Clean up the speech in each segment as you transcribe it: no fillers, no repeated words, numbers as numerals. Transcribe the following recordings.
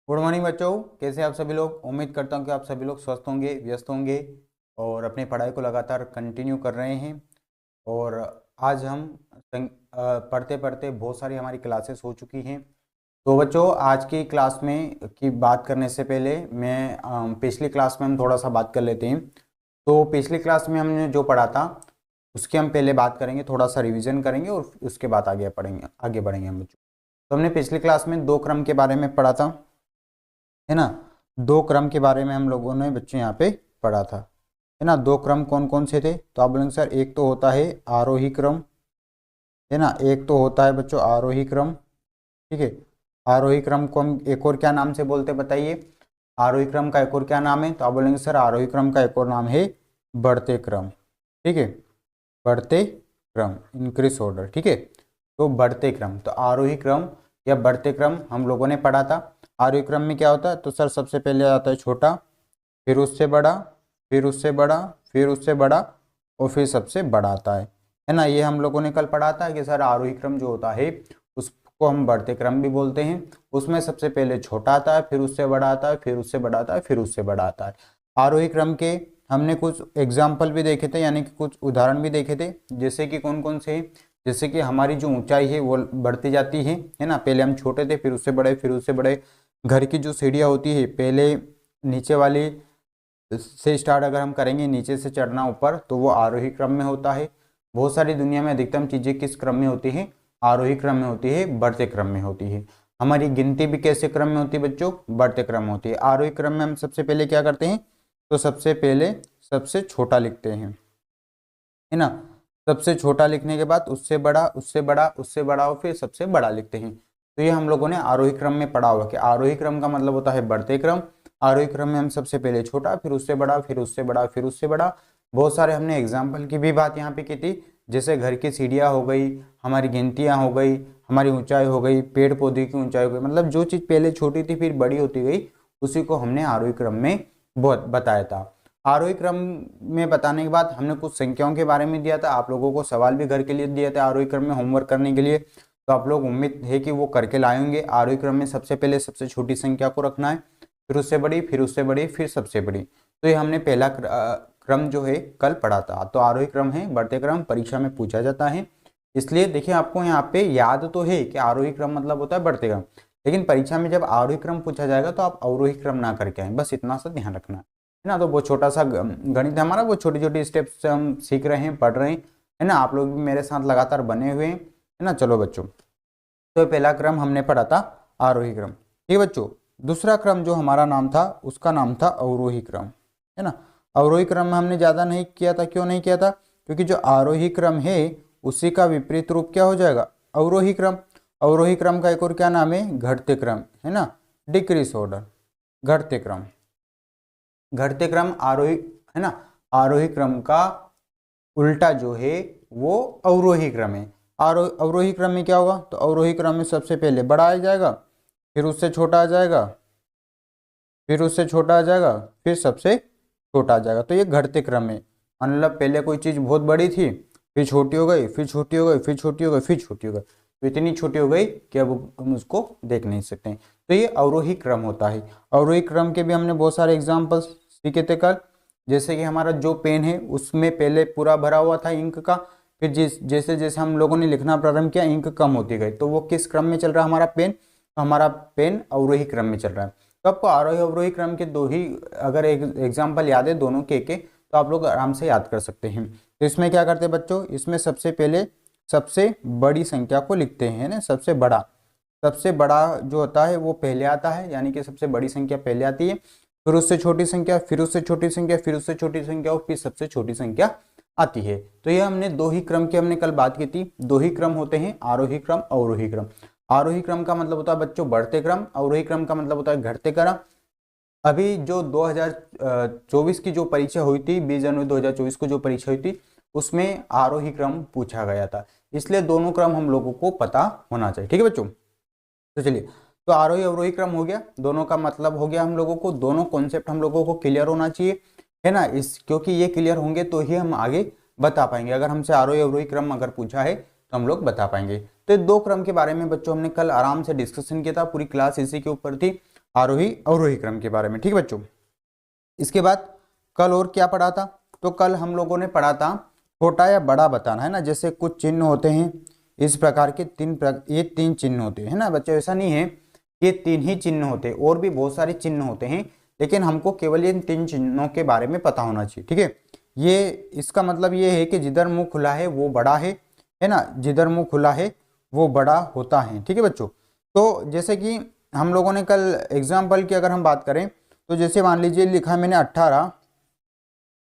Good morning बच्चों, कैसे आप सभी लोग। उम्मीद करता हूँ कि आप सभी लोग स्वस्थ होंगे, व्यस्त होंगे और अपनी पढ़ाई को लगातार कंटिन्यू कर रहे हैं। और आज हम पढ़ते पढ़ते बहुत सारी हमारी क्लासेस हो चुकी हैं। तो बच्चों, आज की क्लास में की बात करने से पहले मैं पिछली क्लास में हम थोड़ा सा बात कर लेते हैं। तो पिछली क्लास में हमने जो पढ़ा था उसकी हम पहले बात करेंगे, थोड़ा सा रिवीजन करेंगे और उसके बाद आगे बढ़ेंगे हम बच्चों। तो हमने पिछली क्लास में दो क्रम के बारे में पढ़ा था, है ना। दो क्रम के बारे में हम लोगों ने बच्चों यहाँ पे पढ़ा था, है ना। दो क्रम कौन कौन से थे, तो आप बोलेंगे सर एक तो होता है आरोही क्रम, है ना। एक तो होता है बच्चों आरोही क्रम, ठीक है। आरोही क्रम को हम एक और क्या नाम से बोलते हैं बताइए। आरोही क्रम का एक और क्या नाम है, तो आप बोलेंगे सर आरोही क्रम का एक और नाम है बढ़ते क्रम, ठीक है। बढ़ते क्रम, इंक्रीज ऑर्डर, ठीक है। तो बढ़ते क्रम, तो आरोही क्रम या बढ़ते क्रम हम लोगों ने पढ़ा था। आरोही क्रम में क्या होता है, तो सर सबसे पहले आता है छोटा, फिर उससे बड़ा, फिर उससे बड़ा, फिर उससे बड़ा और फिर सबसे बड़ा आता है ना। ये हम लोगों ने कल पढ़ा था कि सर आरोही क्रम जो होता है उसको हम बढ़ते क्रम भी बोलते हैं। उसमें सबसे पहले छोटा आता है, फिर उससे बड़ा आता है, फिर उससे बड़ा आता है, फिर उससे बड़ा आता है। आरोही क्रम के हमने कुछ एग्जाम्पल भी देखे थे, यानी कि कुछ उदाहरण भी देखे थे, जैसे कि कौन कौन से, जैसे कि हमारी जो ऊंचाई है वो बढ़ती जाती है ना। पहले हम छोटे थे, फिर उससे बड़े, फिर उससे बड़े। घर की जो सीढ़ियाँ होती है, पहले नीचे वाली से स्टार्ट अगर हम करेंगे नीचे से चढ़ना ऊपर, तो वो आरोही क्रम में होता है। बहुत सारी दुनिया में अधिकतम चीज़ें किस क्रम में होती हैं, आरोही क्रम में होती है, बढ़ते क्रम में होती है। हमारी गिनती भी कैसे क्रम में होती है बच्चों, बढ़ते क्रम में होती है। आरोही क्रम में हम सबसे पहले क्या करते हैं, तो सबसे पहले सबसे छोटा लिखते हैं, है ना। सबसे छोटा लिखने के बाद उससे बड़ा, उससे बड़ा, उससे बड़ा और फिर सबसे बड़ा लिखते हैं। तो ये हम लोगों ने आरोही क्रम में पढ़ा हुआ कि आरोही क्रम का मतलब होता है बढ़ते क्रम। आरोही क्रम में हम सबसे पहले छोटा, फिर उससे बड़ा, फिर उससे बड़ा, फिर उससे बड़ा। बहुत सारे हमने एग्जाम्पल की भी बात यहाँ पे की थी, जैसे घर की सीढ़ियाँ हो गई, हमारी गिनतियाँ हो गई, हमारी ऊंचाई हो गई, पेड़ पौधे की ऊंचाई हो गई। मतलब जो चीज़ पहले छोटी थी फिर बड़ी होती गई, उसी को हमने आरोही क्रम में बहुत बताया था। आरोही क्रम में बताने के बाद हमने कुछ संख्याओं के बारे में दिया था, आप लोगों को सवाल भी घर के लिए दिए थे आरोही क्रम में होमवर्क करने के लिए। तो आप लोग उम्मीद है कि वो करके लाए होंगे। आरोही क्रम में सबसे पहले सबसे छोटी संख्या को रखना है, फिर उससे बड़ी, फिर उससे बड़ी, फिर सबसे बड़ी। तो ये हमने पहला क्रम जो है कल पढ़ा था। तो आरोही क्रम है, बढ़ते क्रम, परीक्षा में पूछा जाता है। इसलिए देखिए आपको यहाँ पे याद तो है कि आरोही क्रम मतलब होता है बढ़ते क्रम, लेकिन परीक्षा में जब आरोही क्रम पूछा जाएगा तो आप अवरोही क्रम ना करके आए, बस इतना सा ध्यान रखना है ना। तो वो छोटा सा गणित है हमारा, वो छोटी छोटी स्टेप्स से हम सीख रहे हैं, पढ़ रहे हैं, है ना। आप लोग भी मेरे साथ लगातार बने हुए हैं, है ना। चलो बच्चों, तो पहला क्रम हमने पढ़ा था आरोही क्रम, ठीक है बच्चों। दूसरा क्रम जो हमारा नाम था उसका नाम था अवरोही क्रम, है ना। अवरोही क्रम में हमने ज़्यादा नहीं किया था, क्यों नहीं किया था, क्योंकि जो आरोही क्रम है उसी का विपरीत रूप क्या हो जाएगा, अवरोही क्रम। अवरोही क्रम का एक और क्या नाम है, घटते क्रम, है ना, डिक्रीज ऑर्डर, घटते क्रम। घटते क्रम आरोही, है ना, आरोही क्रम का उल्टा जो है वो अवरोही क्रम है। अवरोही क्रम में क्या होगा, तो अवरोही क्रम में सबसे पहले बड़ा आ जाएगा, फिर उससे छोटा आ जाएगा, फिर उससे छोटा आ जाएगा, फिर सबसे छोटा आ जाएगा। तो ये घटते क्रम में, मतलब पहले कोई चीज़ बहुत बड़ी थी, फिर छोटी हो गई, फिर छोटी हो गई, फिर छोटी हो गई, फिर छोटी हो गई, तो इतनी छोटी हो गई कि अब हम उसको देख नहीं सकते। तो ये अवरोही क्रम होता है। अवरोही क्रम के भी हमने बहुत सारे एग्जाम्पल्स सीखे थे कल, जैसे कि हमारा जो पेन है उसमें पहले पूरा भरा हुआ था इंक का, फिर जैसे जैसे हम लोगों ने लिखना प्रारंभ किया इंक कम होती गई। तो वो किस क्रम में चल रहा है हमारा पेन, तो हमारा पेन अवरोही क्रम में चल रहा है। तो आपको आरोही अवरोही क्रम के दो ही अगर एक एग्जाम्पल याद है दोनों के तो आप लोग आराम से याद कर सकते हैं। तो इसमें क्या करते हैं बच्चों, इसमें सबसे पहले सबसे बड़ी संख्या को लिखते हैं ना, सबसे बड़ा जो होता है वो पहले आता है, यानी कि सबसे बड़ी संख्या पहले आती है, फिर उससे छोटी संख्या, फिर उससे छोटी संख्या, फिर उससे छोटी संख्या और फिर सबसे छोटी संख्या आती है। तो ये हमने दो ही क्रम की हमने कल बात की थी। दो ही क्रम होते हैं, आरोही क्रम, अवरोही क्रम। आरोही क्रम का मतलब होता है बच्चों बढ़ते क्रम, अवरोही क्रम का मतलब होता है घटते क्रम। अभी जो 2024 की जो परीक्षा हुई थी, 20 जनवरी 2024 को जो परीक्षा हुई थी उसमें आरोही क्रम पूछा गया था, इसलिए दोनों क्रम हम लोगों को पता होना चाहिए, ठीक है बच्चों। तो चलिए, तो आरोही अवरोही क्रम हो गया, दोनों का मतलब हो गया हम लोगों को, दोनों कॉन्सेप्ट हम लोगों को क्लियर होना चाहिए, है ना। इस क्योंकि ये क्लियर होंगे तो ही हम आगे बता पाएंगे। अगर हमसे आरोही अवरोही क्रम अगर पूछा है तो हम लोग बता पाएंगे। तो दो क्रम के बारे में बच्चों हमने कल आराम से डिस्कशन किया था, पूरी क्लास इसी के ऊपर थी। आरोही अवरोही क्रम के बारे में। ठीक है बच्चों, इसके बाद कल और क्या पढ़ा था? तो कल हम लोगों ने पढ़ा था छोटा या बड़ा बताना, है ना। जैसे कुछ चिन्ह होते हैं इस प्रकार के, ये तीन चिन्ह होते हैं, है ना बच्चों। ऐसा नहीं है कि तीन ही चिन्ह होते हैं, और भी बहुत सारे चिन्ह होते हैं, लेकिन हमको केवल इन तीन चिन्हों के बारे में पता होना चाहिए। ठीक है, ये इसका मतलब ये है कि जिधर मुंह खुला है वो बड़ा है ना, जिधर मुंह खुला है वो बड़ा होता है। ठीक है बच्चों, तो जैसे कि हम लोगों ने कल एग्जाम्पल की अगर हम बात करें, तो जैसे मान लीजिए लिखा है मैंने 18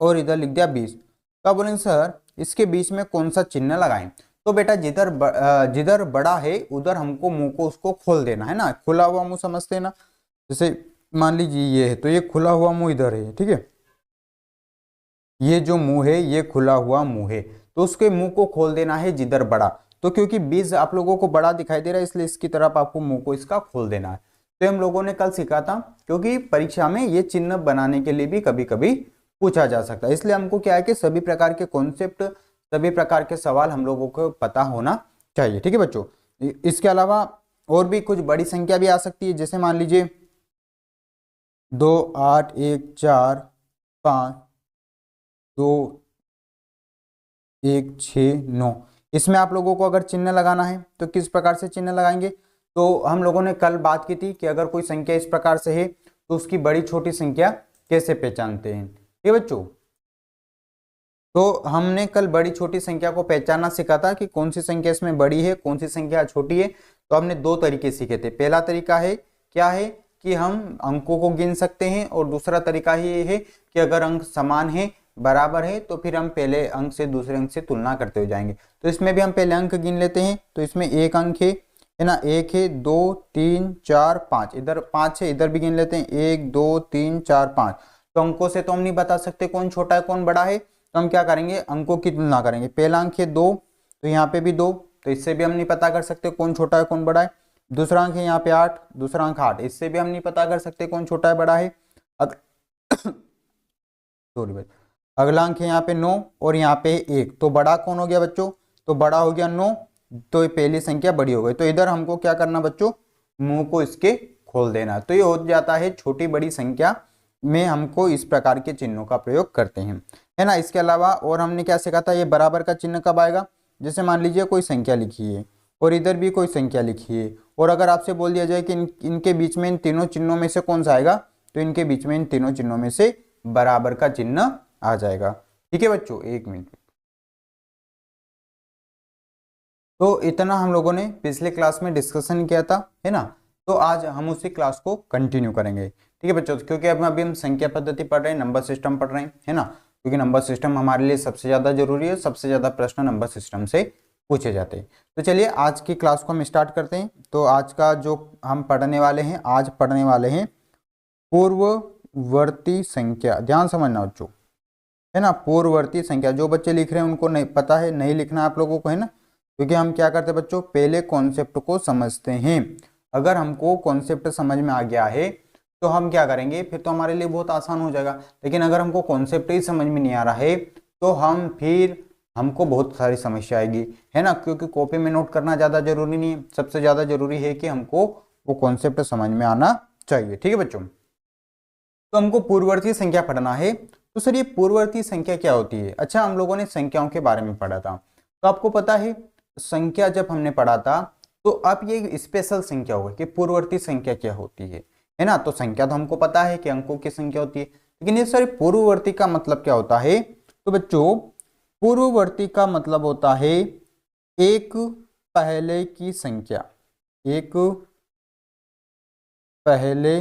और इधर लिख दिया 20, तो आप बोलेंगे सर इसके बीच में कौन सा चिन्ह लगाएं? तो बेटा जिधर बड़ा है उधर हमको मुंह को उसको खोल देना है ना, खुला हुआ मुंह समझते हैं ना। जैसे मान लीजिए ये है, तो ये खुला हुआ मुंह इधर है। ठीक है, ये जो मुंह है ये खुला हुआ मुंह है, तो उसके मुंह को खोल देना है जिधर बड़ा। तो क्योंकि 20 आप लोगों को बड़ा दिखाई दे रहा है, इसलिए इसकी तरफ आपको मुंह को इसका खोल देना है। तो हम लोगों ने कल सीखा था, क्योंकि परीक्षा में ये चिन्ह बनाने के लिए भी कभी कभी पूछा जा सकता है, इसलिए हमको क्या है कि सभी प्रकार के कॉन्सेप्ट, सभी प्रकार के सवाल हम लोगों को पता होना चाहिए। ठीक है बच्चों, इसके अलावा और भी कुछ बड़ी संख्या भी आ सकती है। जैसे मान लीजिए 2 8 1 4 5 2 1 6 9, इसमें आप लोगों को अगर चिन्ह लगाना है तो किस प्रकार से चिन्ह लगाएंगे? तो हम लोगों ने कल बात की थी कि अगर कोई संख्या इस प्रकार से है तो उसकी बड़ी छोटी संख्या कैसे पहचानते हैं। ठीक है बच्चों, तो हमने कल बड़ी छोटी संख्या को पहचानना सीखा था कि कौन सी संख्या इसमें बड़ी है, कौन सी संख्या छोटी है। तो हमने दो तरीके सीखे थे। पहला तरीका है क्या है कि हम अंकों को गिन सकते हैं, और दूसरा तरीका ही ये है कि अगर अंक समान है, बराबर है, तो फिर हम पहले अंक से दूसरे अंक से तुलना करते हुए जाएंगे। तो इसमें भी हम पहले अंक गिन लेते हैं। तो इसमें एक अंक है ना, 1 है 2 3 4 5, इधर 5 है, इधर भी गिन लेते हैं 1 2 3 4 5। तो अंकों से तो हम नहीं बता सकते कौन छोटा है कौन बड़ा है, तो हम क्या करेंगे, अंकों की तुलना करेंगे। पहला अंक है 2, तो यहाँ पे भी 2, तो इससे भी हम नहीं पता कर सकते कौन छोटा है कौन बड़ा है। दूसरा अंक है यहाँ पे 8, दूसरा अंक 8, इससे भी हम नहीं पता कर सकते कौन छोटा है बड़ा है। सॉरी भाई, अगला अंक है यहाँ पे 9 और यहाँ पे 1, तो बड़ा कौन हो गया बच्चों? तो बड़ा हो गया 9, तो ये पहली संख्या बड़ी हो गई। तो इधर हमको क्या करना बच्चों, मुंह को इसके खोल देना। तो ये हो जाता है छोटी बड़ी संख्या में हमको इस प्रकार के चिन्हों का प्रयोग करते हैं, है ना। इसके अलावा और हमने क्या सीखा था, ये बराबर का चिन्ह कब आएगा? जैसे मान लीजिए कोई संख्या लिखी है और इधर भी कोई संख्या लिखी है, और अगर आपसे बोल दिया जाए कि इनके बीच में इन तीनों चिन्हों में से कौन सा आएगा, तो इनके बीच में इन तीनों चिन्हों में से बराबर का चिन्ह आ जाएगा। ठीक है बच्चों, एक मिनट। तो इतना हम लोगों ने पिछले क्लास में डिस्कशन किया था, है ना। तो आज हम उसी क्लास को कंटिन्यू करेंगे। ठीक है बच्चों, क्योंकि अभी हम संख्या पद्धति पढ़ रहे हैं, नंबर सिस्टम पढ़ रहे हैं, है ना। क्योंकि नंबर सिस्टम हमारे लिए सबसे ज़्यादा जरूरी है, सबसे ज़्यादा प्रश्न नंबर सिस्टम से पूछे जाते हैं। तो चलिए आज की क्लास को हम स्टार्ट करते हैं। तो आज का जो हम पढ़ने वाले हैं, आज पढ़ने वाले हैं पूर्ववर्ती संख्या। ध्यान समझना बच्चों, है ना। पूर्ववर्ती संख्या, जो बच्चे लिख रहे हैं उनको नहीं पता है, नहीं लिखना आप लोगों को, है ना। क्योंकि हम क्या करते हैं बच्चों, पहले कॉन्सेप्ट को समझते हैं। अगर हमको कॉन्सेप्ट समझ में आ गया है तो हम क्या करेंगे, फिर तो हमारे लिए बहुत आसान हो जाएगा। लेकिन अगर हमको कॉन्सेप्ट ही समझ में नहीं आ रहा है तो हमको बहुत सारी समस्या आएगी, है ना। क्योंकि कॉपी में नोट करना ज़्यादा जरूरी नहीं है, सबसे ज़्यादा जरूरी है कि हमको वो कॉन्सेप्ट समझ में आना चाहिए। ठीक है बच्चों, तो हमको पूर्ववर्ती संख्या पढ़ना है। तो सर ये पूर्ववर्ती संख्या क्या होती है? अच्छा, हम लोगों ने संख्याओं के बारे में पढ़ा था, तो आपको पता है संख्या जब हमने पढ़ा था तो अब ये स्पेशल संख्या होगी कि पूर्ववर्ती संख्या क्या होती है ना। तो संख्या तो हमको पता है कि अंकों की संख्या होती है, लेकिन ये सर पूर्ववर्ती का मतलब क्या होता है? तो बच्चों पूर्ववर्ती का मतलब होता है एक पहले की संख्या, एक पहले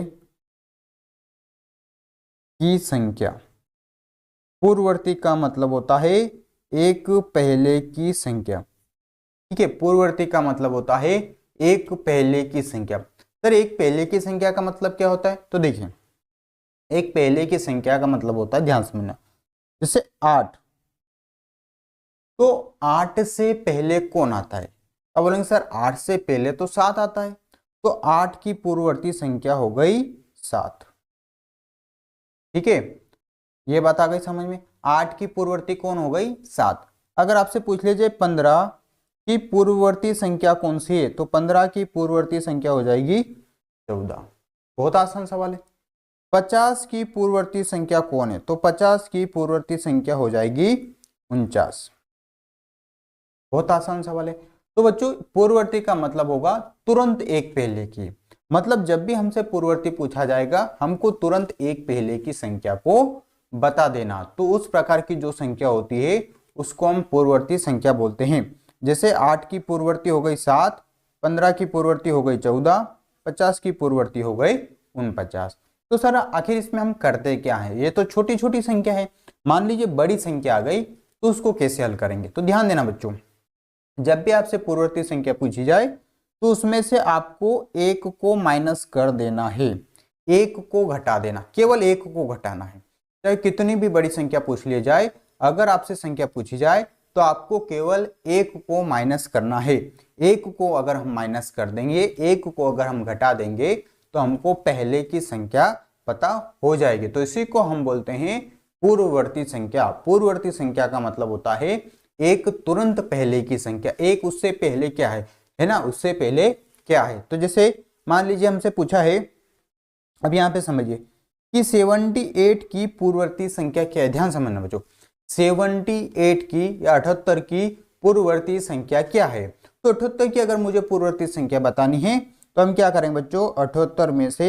की संख्या। पूर्ववर्ती का मतलब होता है एक पहले की संख्या। ठीक है, पूर्ववर्ती का मतलब होता है एक पहले की संख्या। सर एक पहले की संख्या का मतलब क्या होता है? तो देखिए, एक पहले की संख्या का मतलब होता है, ध्यान समझना, जैसे 8, तो 8 से पहले कौन आता है? अब बोलेंगे सर 8 से पहले तो 7 आता है, तो 8 की पूर्ववर्ती संख्या हो गई 7। ठीक है, ये बात आ गई समझ में। 8 की पूर्ववर्ती कौन हो गई? 7। अगर आपसे पूछ लीजिए 15 की पूर्ववर्ती संख्या कौन सी है, तो 15 की पूर्ववर्ती संख्या हो जाएगी 14। बहुत आसान सवाल है। 50 की पूर्ववर्ती संख्या कौन है? तो 50 की पूर्ववर्ती संख्या हो जाएगी 49। बहुत आसान सवाल है। तो बच्चों पूर्ववर्ती का मतलब होगा तुरंत एक पहले की। मतलब जब भी हमसे पूर्ववर्ती पूछा जाएगा हमको तुरंत एक पहले की संख्या को बता देना। तो उस प्रकार की जो संख्या होती है उसको हम पूर्ववर्ती संख्या बोलते हैं। जैसे 8 की पूर्ववर्ती हो गई 7, 15 की पूर्ववर्ती हो गई 14, 50 की पूर्ववर्ती हो गई 49। तो सर आखिर इसमें हम करते क्या है? ये तो छोटी छोटी संख्या है। मान लीजिए बड़ी संख्या आ गई तो उसको कैसे हल करेंगे? तो ध्यान देना बच्चों, जब भी आपसे पूर्ववर्ती संख्या पूछी जाए तो उसमें से आपको एक को माइनस कर देना है, एक को घटा देना, केवल एक को घटाना है। चाहे कितनी भी बड़ी संख्या पूछ ली जाए, अगर आपसे संख्या पूछी जाए तो आपको केवल एक को माइनस करना है। एक को अगर हम माइनस कर देंगे, एक को अगर हम घटा देंगे तो हमको पहले की संख्या पता हो जाएगी। तो इसी को हम बोलते हैं पूर्ववर्ती संख्या। पूर्ववर्ती संख्या का मतलब होता है एक तुरंत पहले की संख्या। एक उससे पहले क्या है ना, उससे पहले क्या है। तो जैसे मान लीजिए हमसे पूछा है, अब यहाँ पे समझिए कि 78 की पूर्ववर्ती संख्या क्या है। ध्यान समझना बच्चों, 78 की या 78 की पूर्ववर्ती संख्या क्या है। तो 78 की अगर मुझे पूर्ववर्ती संख्या बतानी है तो हम क्या करेंगे बच्चों, 78 में से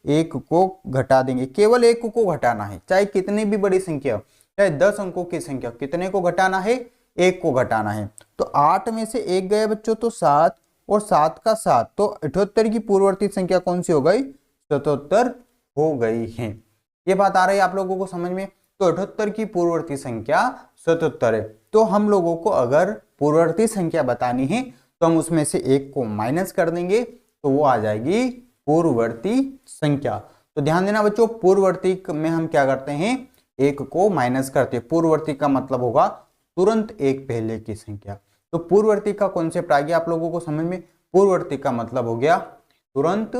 एक को घटा देंगे। केवल एक को घटाना है, चाहे कितनी भी बड़ी संख्या हो, चाहे 10 अंकों की संख्या, कितने को घटाना है? एक को घटाना है। तो 8 में से एक गया बच्चों तो 7, और 7 का 7, तो 78 की पूर्ववर्ती संख्या कौन सी हो गई? 77 हो गई है। ये बात आ रही है आप लोगों को समझ में? तो 78 की पूर्ववर्ती संख्या 77 है। तो हम लोगों को अगर पूर्ववर्ती संख्या बतानी है तो हम उसमें से एक को माइनस कर देंगे तो वो आ जाएगी पूर्ववर्ती संख्या। तो ध्यान देना बच्चों, पूर्ववर्ती में हम क्या करते हैं? एक को माइनस करते हैं। पूर्ववर्ती का मतलब होगा तुरंत एक पहले की संख्या। तो पूर्ववर्ती का कॉन्सेप्ट आ गया आप लोगों को समझ में? पूर्ववर्ती का मतलब हो गया तुरंत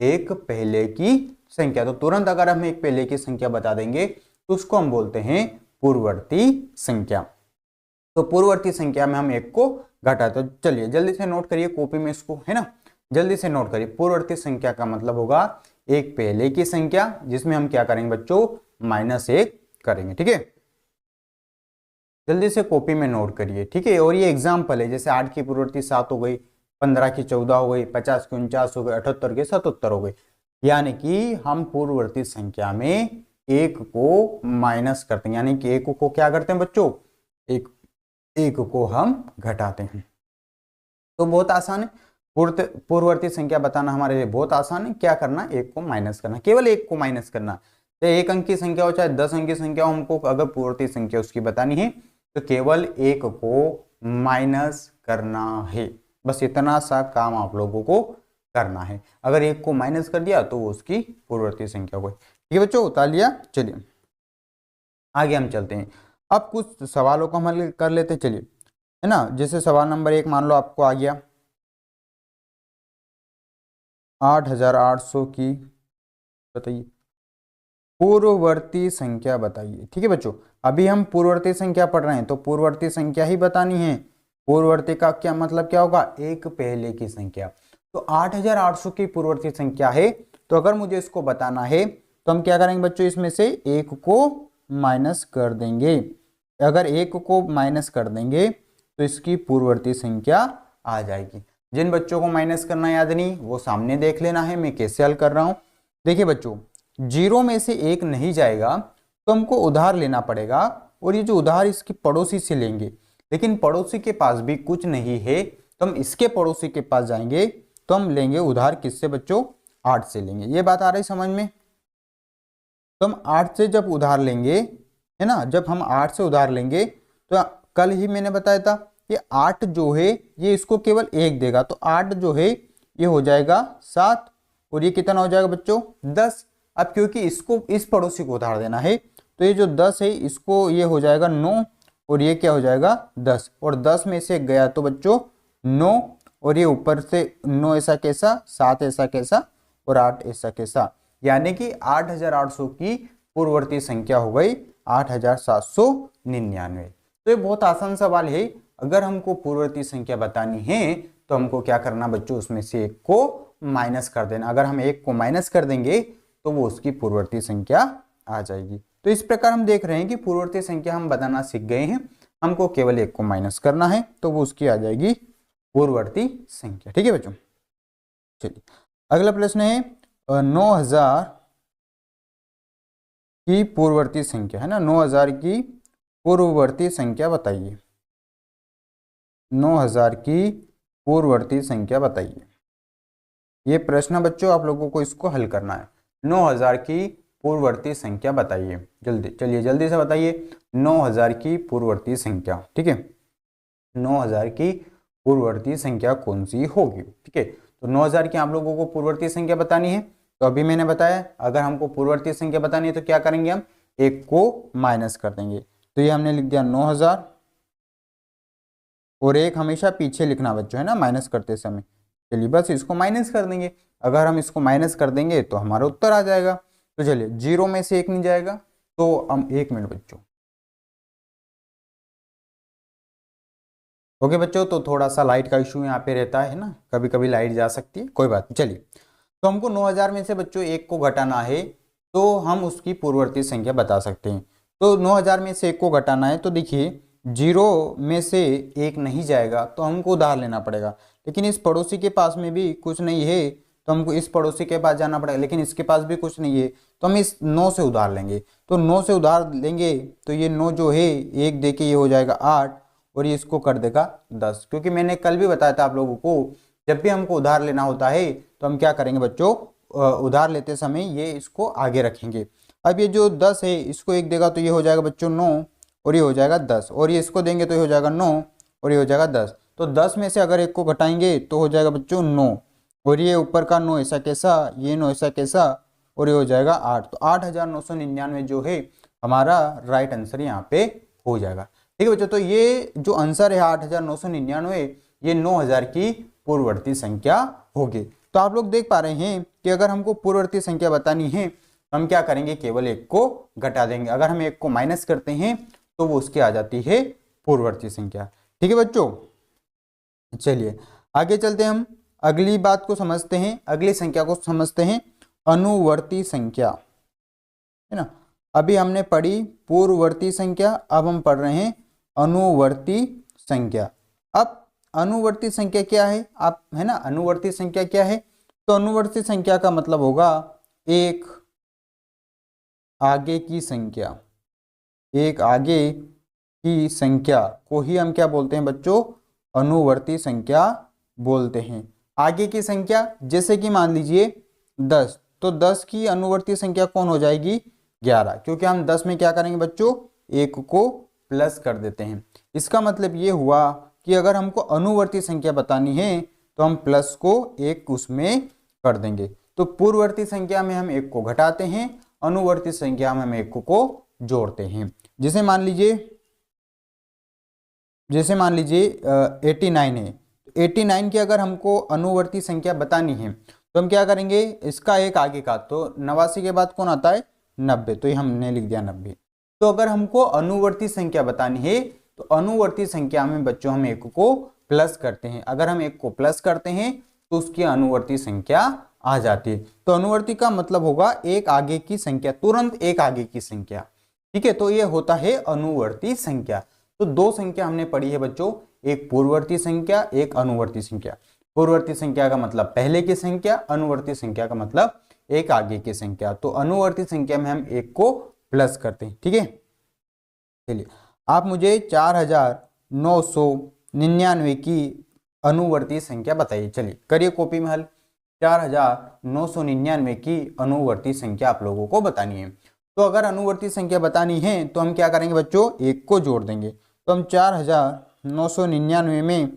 एक पहले की संख्या। तो तुरंत अगर हम एक पहले की संख्या बता देंगे तो उसको हम बोलते हैं पूर्ववर्ती संख्या। तो पूर्ववर्ती संख्या में हम एक को घटा। तो चलिए जल्दी से नोट करिए कॉपी में इसको, है ना, जल्दी से नोट करिए। पूर्ववर्ती संख्या का मतलब होगा एक पहले की संख्या जिसमें हम क्या करेंगे बच्चों? -1 करेंगे। ठीक है, जल्दी से कॉपी में नोट करिए। ठीक है, और ये एग्जाम्पल है, जैसे 8 की पूर्ववर्ती 7 हो गई, 15 की 14 हो गई, 50 की 49 हो गई, 78 की 77 हो गई। यानी कि हम पूर्ववर्ती संख्या में एक को माइनस करते हैं, यानी कि एक को क्या करते हैं बच्चों? एक को हम घटाते हैं। तो बहुत आसान है, पूर्ववर्ती संख्या बताना हमारे लिए बहुत आसान है। क्या करना? एक को माइनस करना, केवल एक को माइनस करना। चाहे एक अंक की संख्या हो चाहे 10 अंक की संख्या हो, हमको अगर पूर्ववर्ती संख्या उसकी बतानी है तो केवल एक को माइनस करना है। बस इतना सा काम आप लोगों को करना है। अगर एक को माइनस कर दिया तो वो उसकी पूर्ववर्ती संख्या हो गई। ठीक है बच्चों, उतार लिया। चलिए आगे हम चलते हैं। अब कुछ सवालों को हम हल कर लेते, चलिए, है ना। जैसे सवाल नंबर 1 मान लो आपको आ गया 8800 की, बताइए पूर्ववर्ती संख्या बताइए। ठीक है बच्चों, अभी हम पूर्ववर्ती संख्या पढ़ रहे हैं तो पूर्ववर्ती संख्या ही बतानी है। पूर्ववर्ती का क्या मतलब क्या होगा? एक पहले की संख्या। तो 8800 की पूर्ववर्ती संख्या है, तो अगर मुझे इसको बताना है तो हम क्या करेंगे बच्चों? इसमें से एक को माइनस कर देंगे। अगर एक को माइनस कर देंगे तो इसकी पूर्ववर्ती संख्या आ जाएगी। जिन बच्चों को माइनस करना याद नहीं वो सामने देख लेना है मैं कैसे हल कर रहा हूं। देखिए बच्चों, 0 में से एक नहीं जाएगा तो हमको उधार लेना पड़ेगा, और ये जो उधार इसके पड़ोसी से लेंगे, लेकिन पड़ोसी के पास भी कुछ नहीं है तो हम इसके पड़ोसी के पास जाएंगे तो हम लेंगे उधार किससे बच्चों? 8 से लेंगे। ये बात आ रही समझ में? तो हम 8 से जब उधार लेंगे, है ना, जब हम 8 से उधार लेंगे तो कल ही मैंने बताया था ये 8 जो है ये इसको केवल 1 देगा, तो 8 जो है ये हो जाएगा 7, और ये कितना हो जाएगा बच्चों? 10। अब क्योंकि इसको इस पड़ोसी को उधार देना है तो ये जो 10 है इसको ये हो जाएगा 9, और ये क्या हो जाएगा? 10, और 10 में से गया तो बच्चों 9, और ये ऊपर से 9 ऐसा कैसा, 7 ऐसा कैसा, और 8 ऐसा कैसा, यानी कि 8800 की पूर्ववर्ती संख्या हो गई 8799। तो ये बहुत आसान सवाल है। अगर हमको पूर्ववर्ती संख्या बतानी है तो हमको क्या करना बच्चों? उसमें से एक को माइनस कर देना। अगर हम 1 को माइनस कर देंगे तो वो उसकी पूर्ववर्ती संख्या आ जाएगी। तो इस प्रकार हम देख रहे हैं कि पूर्ववर्ती संख्या हम बताना सीख गए हैं, हमको केवल 1 को माइनस करना है तो वो उसकी आ जाएगी पूर्ववर्ती संख्या। ठीक है बच्चों, चलिए अगला प्रश्न है 9000 की पूर्ववर्ती संख्या, है ना, 9000 की पूर्ववर्ती संख्या बताइए। 9000 की पूर्ववर्ती संख्या बताइए। ये प्रश्न बच्चों आप लोगों को इसको हल करना है। 9000 की पूर्ववर्ती संख्या बताइए, जल्दी चलिए जल्दी से बताइए 9000 की पूर्ववर्ती संख्या। ठीक है, 9000 की पूर्ववर्ती संख्या कौन सी होगी। ठीक है, तो 9000 की आप लोगों को पूर्ववर्ती संख्या बतानी है। तो अभी मैंने बताया अगर हमको पूर्ववर्ती संख्या बतानी है तो क्या करेंगे, हम 1 को माइनस कर देंगे। तो ये हमने लिख दिया 9000, और 1 हमेशा पीछे लिखना बच्चों, है ना, माइनस करते समय। चलिए बस इसको माइनस कर देंगे। अगर हम इसको माइनस कर देंगे तो हमारा उत्तर आ जाएगा। तो चलिए 0 में से 1 नहीं जाएगा, तो हम 1 मिनट बच्चों। ओके बच्चों, तो थोड़ा सा लाइट का इशू यहाँ पे रहता है ना, कभी कभी लाइट जा सकती है, कोई बात नहीं। चलिए तो हमको 9000 में से बच्चों 1 को घटाना है तो हम उसकी पूर्ववर्ती संख्या बता सकते हैं। तो 9000 में से 1 को घटाना है तो देखिए 0 में से 1 नहीं जाएगा तो हमको उधार लेना पड़ेगा। लेकिन इस पड़ोसी के पास में भी कुछ नहीं है तो हमको इस पड़ोसी के पास जाना पड़ेगा, लेकिन इसके पास भी कुछ नहीं है तो हम इस 9 से उधार लेंगे। तो 9 से उधार लेंगे तो ये 9 जो है 1 दे के ये हो जाएगा 8, और ये इसको कर देगा 10। क्योंकि मैंने कल भी बताया था आप लोगों को, जब भी हमको उधार लेना होता है तो हम क्या करेंगे बच्चों, उधार लेते समय ये इसको आगे रखेंगे। अब ये जो 10 है इसको 1 देगा तो ये हो जाएगा बच्चों 9, और ये हो जाएगा 10, और ये इसको देंगे तो ये हो जाएगा 9, और ये हो जाएगा 10। तो 10 में से अगर 1 को घटाएंगे तो हो जाएगा बच्चों 9, और ये ऊपर का 9 ऐसा कैसा, ये 9 ऐसा कैसा, और ये हो जाएगा 8। तो 8999 जो है हमारा राइट आंसर यहाँ पे हो जाएगा। ठीक है बच्चों, तो ये जो आंसर है 8999, ये 9000 की पूर्ववर्ती संख्या होगी। तो आप लोग देख पा रहे हैं कि अगर हमको पूर्ववर्ती संख्या बतानी है तो हम क्या करेंगे, केवल 1 को घटा देंगे। अगर हम 1 को माइनस करते हैं तो वो उसकी आ जाती है पूर्ववर्ती संख्या। ठीक है बच्चों, चलिए आगे चलते हैं, हम अगली बात को समझते हैं, अगली संख्या को समझते हैं, अनुवर्ती संख्या, है ना। अभी हमने पढ़ी पूर्ववर्ती संख्या, अब हम पढ़ रहे हैं अनुवर्ती संख्या। अब अनुवर्ती संख्या क्या है, आप, है ना, अनुवर्ती संख्या क्या है, तो अनुवर्ती संख्या का मतलब होगा एक आगे की संख्या। एक आगे की संख्या को ही हम क्या बोलते हैं बच्चों, अनुवर्ती संख्या बोलते हैं। आगे की संख्या जैसे कि मान लीजिए 10, तो 10 की अनुवर्ती संख्या कौन हो जाएगी, 11, क्योंकि हम 10 में क्या करेंगे बच्चों, 1 को प्लस कर देते हैं। इसका मतलब ये हुआ कि अगर हमको अनुवर्ती संख्या बतानी है तो हम प्लस को 1 उसमें कर देंगे। तो पूर्ववर्ती संख्या में हम 1 को घटाते हैं, अनुवर्ती संख्या में हम 1 को जोड़ते हैं। जैसे मान लीजिए 89 है, 89 की अगर हमको अनुवर्ती संख्या बतानी है तो हम क्या करेंगे, इसका एक आगे का, तो 89 के बाद कौन आता है, 90, तो ये हमने लिख दिया 90। तो अगर हमको अनुवर्ती संख्या बतानी है तो अनुवर्ती संख्या में बच्चों हम 1 को प्लस करते हैं। अगर हम 1 को प्लस करते हैं तो उसकी अनुवर्ती संख्या आ जाती है। तो अनुवर्ती का मतलब होगा एक आगे की संख्या, तुरंत एक आगे की संख्या। ठीक है, तो ये होता है अनुवर्ती संख्या। तो 2 संख्या हमने पढ़ी है बच्चों, एक पूर्ववर्ती संख्या, एक अनुवर्ती संख्या। पूर्ववर्ती संख्या का मतलब पहले की संख्या, अनुवर्ती संख्या का मतलब एक आगे की संख्या। तो अनुवर्ती संख्या में हम 1 को प्लस करते हैं। ठीक है, चलिए आप मुझे 4999 की अनुवर्ती संख्या बताइए। चलिए करिए कॉपी में हल। 4999 की अनुवर्ती संख्या आप लोगों को बतानी है। तो अगर अनुवर्ती संख्या बतानी है तो हम क्या करेंगे बच्चों, 1 को जोड़ देंगे। तो हम 4999 में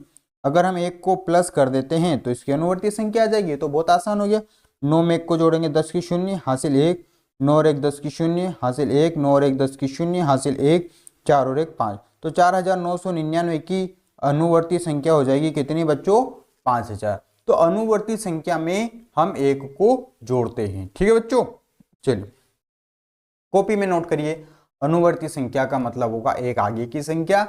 अगर हम 1 को प्लस कर देते हैं तो इसकी अनुवर्ती संख्या आ जाएगी। तो बहुत आसान हो गया, 9 में 1 को जोड़ेंगे 10 की शून्य हासिल 1, 9 और 1 10 की शून्य हासिल 1, 9 और 1 10 की शून्य हासिल 1, 4 और 1 5। तो 4999 की अनुवर्ती संख्या हो जाएगी कितनी बच्चों, 5000। तो अनुवर्ती संख्या में हम 1 को जोड़ते हैं। ठीक है बच्चों, चलिए कॉपी में नोट करिए। अनुवर्ती संख्या का मतलब होगा एक आगे की संख्या,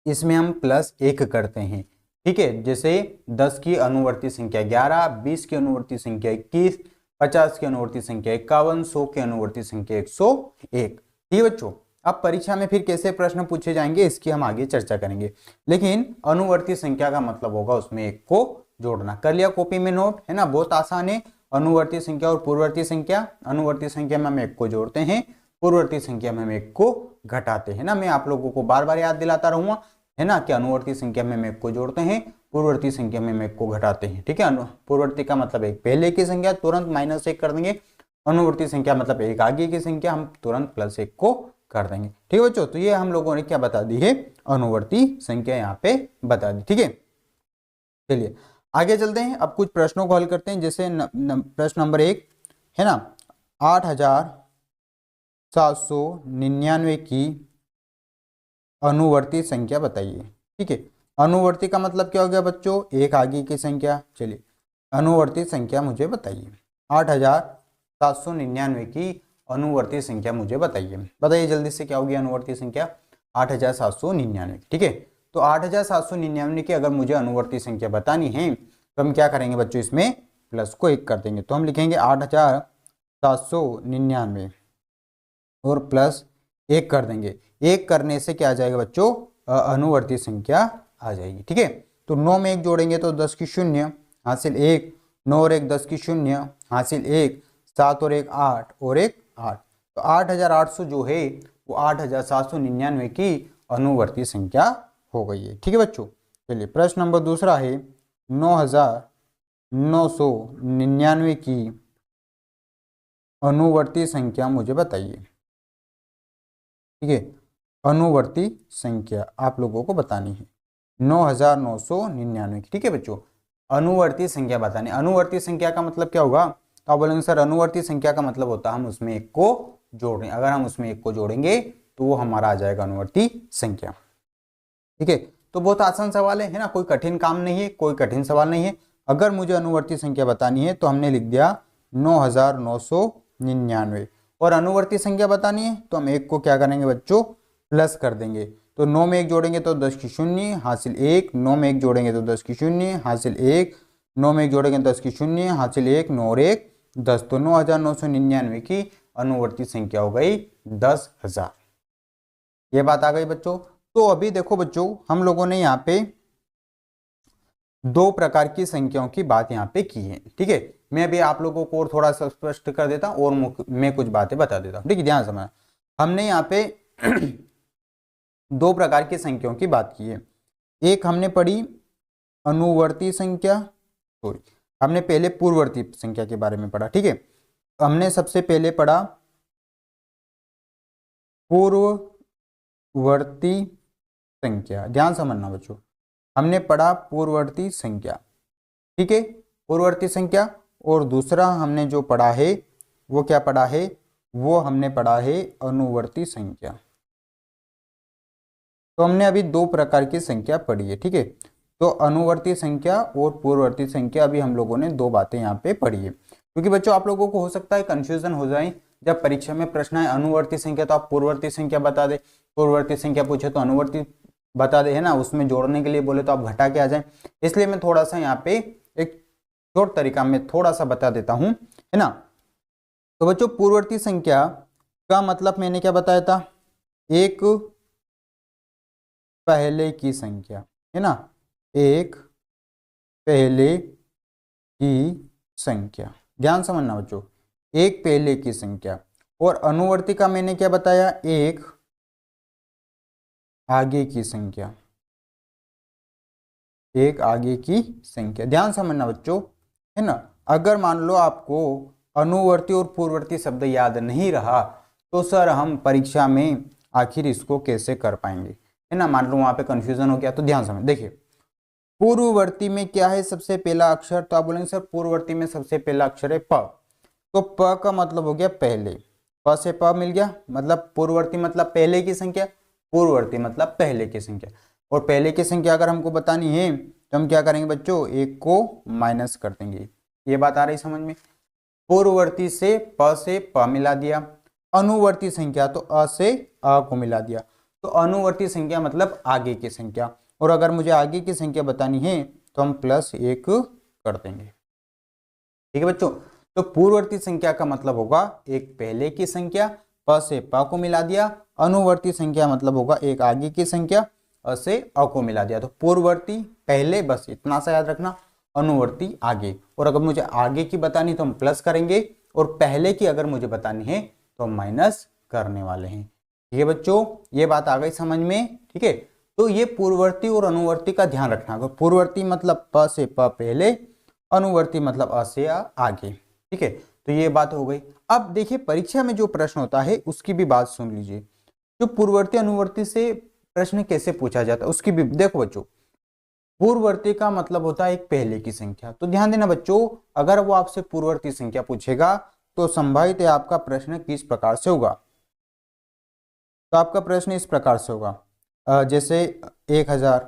इसमें हम +1 करते हैं। ठीक है, जैसे 10 की अनुवर्ती संख्या 11, 20 की अनुवर्ती संख्या 21, 50 की अनुवर्ती संख्या 51, 100 की अनुवर्ती संख्या 101। ठीक है बच्चों, अब परीक्षा में फिर कैसे प्रश्न पूछे जाएंगे इसकी हम आगे चर्चा करेंगे, लेकिन अनुवर्ती संख्या का मतलब होगा उसमें एक को जोड़ना। कर लिया कॉपी में नोट, है ना, बहुत आसान है। अनुवर्ती संख्या और पूर्ववर्ती संख्या, अनुवर्ती संख्या में हम एक को जोड़ते हैं, पूर्ववर्ती संख्या में हम एक को घटाते हैं ना। मैं आप लोगों को बार बार याद दिलाता रहूंगा, है ना, कि अनुवर्ती संख्या में हम एक को जोड़ते हैं, पूर्ववर्ती संख्या में हम एक को घटाते हैं। ठीक है, पूर्ववर्ती का मतलब एक पहले की संख्या, तुरंत -1 कर देंगे। अनुवर्ती संख्या मतलब एक आगे की संख्या, हम तुरंत +1 को कर देंगे। ठीक है बच्चों, तो ये हम लोगों ने क्या बता दी है, अनुवर्ती संख्या यहाँ पे बता दी। ठीक है, चलिए आगे चलते हैं, अब कुछ प्रश्नों को हल करते हैं। जैसे प्रश्न नंबर 1 है ना, 8799 की अनुवर्ती संख्या बताइए। ठीक है, अनुवर्ती का मतलब क्या हो गया बच्चों, एक आगे की संख्या। चलिए अनुवर्ती संख्या मुझे बताइए, 8799 की अनुवर्ती संख्या मुझे बताइए। बताइए जल्दी से क्या होगी अनुवर्ती संख्या, 8799। ठीक है, तो 8799 की अगर मुझे अनुवर्ती संख्या बतानी है तो हम क्या करेंगे बच्चों, इसमें प्लस को 1 कर देंगे। तो हम लिखेंगे 8799 और +1 कर देंगे। 1 करने से क्या आ जाएगा बच्चों, अनुवर्ती संख्या आ जाएगी। ठीक है, तो 9 में 1 जोड़ेंगे तो 10 की 0 हासिल 1, 9 और 1 10 की 0 हासिल 1, 7 और 1 8 और 1 8। तो 8800 जो है वो 8799 की अनुवर्ती संख्या हो गई है। ठीक है बच्चों, चलिए प्रश्न नंबर दूसरा है, 9999 की अनुवर्ती संख्या मुझे बताइए। ठीक है, अनुवर्ती संख्या आप लोगों को बतानी है 9999 की। ठीक है बच्चों, अनुवर्ती संख्या बतानी। अनुवर्ती संख्या का मतलब क्या होगा, तो आप बोलेंगे सर अनुवर्ती संख्या का मतलब होता है हम उसमें एक को जोड़ रहे हैं। अगर हम उसमें एक को जोड़ेंगे तो वो हमारा आ जाएगा अनुवर्ती संख्या। ठीक है, तो बहुत आसान सवाल है ना, कोई कठिन काम नहीं है, कोई कठिन सवाल नहीं है। अगर मुझे अनुवर्ती संख्या बतानी है तो हमने लिख दिया 9999, और अनुवर्ती संख्या बतानी है तो हम एक को क्या करेंगे बच्चों, प्लस कर देंगे। तो 9 में 1 जोड़ेंगे तो 10 की 0 हासिल 1, 9 में 1 जोड़ेंगे तो 10 की 0 हासिल 1, 9 में 1 जोड़ेंगे 10 की 0 हासिल 1, 9 और 1 10। तो 9999 की अनुवर्ती संख्या हो गई 10,000। ये बात आ गई बच्चों। तो अभी देखो बच्चों, हम लोगों ने यहाँ पे 2 प्रकार की संख्याओं की बात यहाँ पे की है। ठीक है, मैं भी आप लोगों को और थोड़ा सा स्पष्ट कर देता हूँ और मैं कुछ बातें बता देता हूँ। ठीक है, ध्यान समझना, हमने यहाँ पे 2 प्रकार की संख्याओं की बात की है। एक हमने पढ़ी अनुवर्ती संख्या, सॉरी हमने पहले पूर्ववर्ती संख्या के बारे में पढ़ा। ठीक है, हमने सबसे पहले पढ़ा पूर्ववर्ती संख्या। ध्यान समझना बच्चों, हमने पढ़ा पूर्ववर्ती संख्या। ठीक है, पूर्ववर्ती संख्या। और दूसरा हमने जो पढ़ा है वो क्या पढ़ा है, वो हमने पढ़ा है अनुवर्ती संख्या। तो हमने अभी 2 प्रकार की संख्या पढ़ी है। ठीक है, तो अनुवर्ती संख्या और पूर्ववर्ती संख्या, अभी हम लोगों ने 2 बातें यहाँ पे पढ़ी है। क्योंकि बच्चों आप लोगों को हो सकता है कंफ्यूजन हो जाए, जब परीक्षा में प्रश्न है अनुवर्ती संख्या तो आप पूर्ववर्ती संख्या बता दे, पूर्ववर्ती संख्या पूछे तो अनुवर्ती बता दे, है ना, उसमें जोड़ने के लिए बोले तो आप घटा के आ जाए। इसलिए मैं थोड़ा सा यहाँ पे एक शॉर्ट तरीका में थोड़ा सा बता देता हूं, है ना। तो बच्चों पूर्ववर्ती संख्या का मतलब मैंने क्या बताया था, एक पहले की संख्या, है ना, एक पहले की संख्या। ध्यान समझना बच्चों, एक पहले की संख्या। और अनुवर्ती का मैंने क्या बताया, एक आगे की संख्या, एक आगे की संख्या। ध्यान समझना बच्चों, है ना। अगर मान लो आपको अनुवर्ती और पूर्ववर्ती शब्द याद नहीं रहा तो सर हम परीक्षा में आखिर इसको कैसे कर पाएंगे, है ना। मान लो वहां पे कंफ्यूजन हो गया तो ध्यान समझ, देखिए पूर्ववर्ती में क्या है सबसे पहला अक्षर, तो आप बोलेंगे सर पूर्ववर्ती में सबसे पहला अक्षर है प। तो प का मतलब हो गया पहले, प से प मिल गया, मतलब पूर्ववर्ती मतलब पहले की संख्या, पूर्ववर्ती मतलब पहले की संख्या। और पहले की संख्या अगर हमको बतानी है तो हम क्या करेंगे बच्चों, एक को माइनस कर देंगे। ये बात आ रही समझ में। पूर्ववर्ती से प मिला दिया, अनुवर्ती संख्या तो अ से अ को मिला दिया। तो अनुवर्ती संख्या मतलब आगे की संख्या, और अगर मुझे आगे की संख्या बतानी है तो हम +1 कर देंगे। ठीक है बच्चों, तो पूर्ववर्ती संख्या का मतलब होगा एक पहले की संख्या, प से प को मिला दिया। अनुवर्ती संख्या मतलब होगा एक आगे की संख्या, अ से अ को मिला दिया। तो पूर्ववर्ती पहले, बस इतना सा याद रखना, अनुवर्ती आगे। और अगर मुझे आगे की बतानी तो हम प्लस करेंगे, और पहले की अगर मुझे बतानी है तो हम माइनस करने वाले हैं। ठीक है बच्चों, ये बात आ गई समझ में। ठीक है, तो ये पूर्ववर्ती और अनुवर्ती का ध्यान रखना। तो पूर्ववर्ती मतलब प से प पहले, अनुवर्ती मतलब अ से आगे। ठीक है, तो ये बात हो गई। अब देखिए परीक्षा में जो प्रश्न होता है उसकी भी बात सुन लीजिए। जो पूर्ववर्ती अनुवर्ती से प्रश्न कैसे पूछा जाता है उसकी भी देखो बच्चों। पूर्ववर्ती का मतलब होता है एक पहले की संख्या। तो ध्यान देना बच्चों, अगर वो आपसे पूर्ववर्ती संख्या पूछेगा तो संभावित है आपका प्रश्न किस प्रकार से होगा। तो आपका प्रश्न इस प्रकार से होगा, जैसे 1000,